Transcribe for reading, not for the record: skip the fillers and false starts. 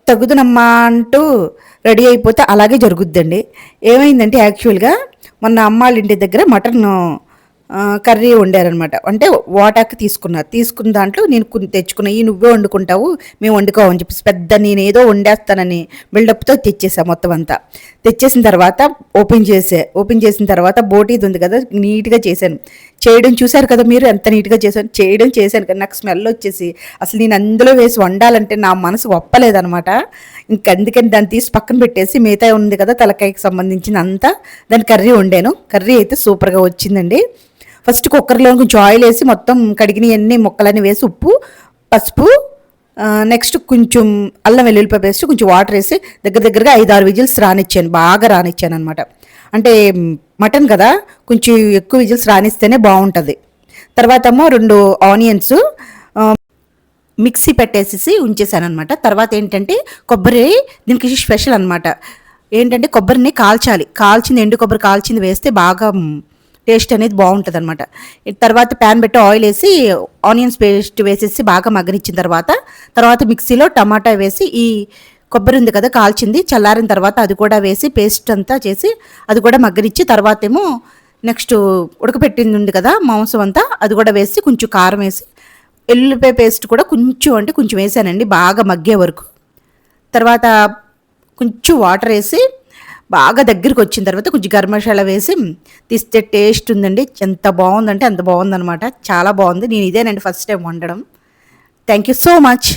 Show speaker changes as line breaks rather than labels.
తగుదనమ్మా అంటూ రెడీ అయిపోతే అలాగే జరుగుద్దండి. ఏమైందంటే యాక్చువల్‌గా మొన్న అమ్మాళ్ళ ఇంటి దగ్గర మటన్ కర్రీ వండారనమాట. అంటే వాటాకి తీసుకున్నారు. తీసుకున్న దాంట్లో నేను కొన్ని తెచ్చుకున్నా. నువ్వే వండుకుంటావు, మేము వండుకోము" అని చెప్పేసి పెద్ద నేనేదో వండేస్తానని బిల్డప్‌తో తెచ్చేసా మొత్తం అంతా. తెచ్చేసిన తర్వాత ఓపెన్ చేసిన తర్వాత బోటీది ఉంది కదా, నీట్‌గా చేశాను. చేయడం చూశారు కదా మీరు ఎంత నీట్‌గా చేశాను. చేశాను కానీ నాకు స్మెల్ వచ్చేసి అసలు నేను అందులో వేసి వండాలంటే నా మనసు ఒప్పలేదనమాట. అందుకని దాన్ని తీసి పక్కన పెట్టేసి మిగతా ఉంది కదా తలకాయకి సంబంధించిన అంతా దాని కర్రీ వండాను. కర్రీ అయితే సూపర్‌గా వచ్చిందండి. ఫస్ట్ కుక్కర్లో కొంచెం ఆయిల్ వేసి మొత్తం కడిగినవన్నీ ముక్కలన్నీ వేసి ఉప్పు, పసుపు, నెక్స్ట్ కొంచెం అల్లం వెల్లుల్లిపాయ పేస్ట్, కొంచెం వాటర్ వేసి దగ్గరగా 5-6 విజిల్స్ రానిచ్చాను. బాగా రానిచ్చాను అనమాట. అంటే మటన్ కదా, కొంచెం ఎక్కువ విజిల్స్ రానిస్తేనే బాగుంటుంది. తర్వాత ఏమో 2 ఆనియన్స్ మిక్సీ పెట్టేసేసి ఉంచేసాను అనమాట. తర్వాత ఏంటంటే కొబ్బరి దీనికి స్పెషల్ అనమాట. ఏంటంటే కొబ్బరిని కాల్చింది ఎండు కొబ్బరి కాల్చింది వేస్తే బాగా టేస్ట్ అనేది బాగుంటుంది అనమాట. తర్వాత ప్యాన్ పెట్టి ఆయిల్ వేసి ఆనియన్స్ పేస్ట్ వేసేసి బాగా మగ్గనిచ్చిన తర్వాత మిక్సీలో టమాటా వేసి ఈ కొబ్బరి ఉంది కదా కాల్చింది చల్లారిన తర్వాత అది కూడా వేసి పేస్ట్ అంతా చేసి అది కూడా మగ్గనిచ్చి తర్వాత ఏమో నెక్స్ట్ ఉడకపెట్టింది ఉంది కదా మాంసం అంతా అది కూడా వేసి కొంచెం కారం వేసి ఎల్లుల్లిపాయ పేస్ట్ కూడా కొంచెం వేసానండి బాగా మగ్గే వరకు. తర్వాత కొంచెం వాటర్ వేసి బాగా దగ్గరికి వచ్చిన తర్వాత కొంచెం గరం మసాలా వేసి తీస్తే టేస్ట్ ఉందండి. ఎంత బాగుందంటే అంత బాగుందనమాట. చాలా బాగుంది. నేను ఇదేనండి ఫస్ట్ టైం వండడం. Thank you so much.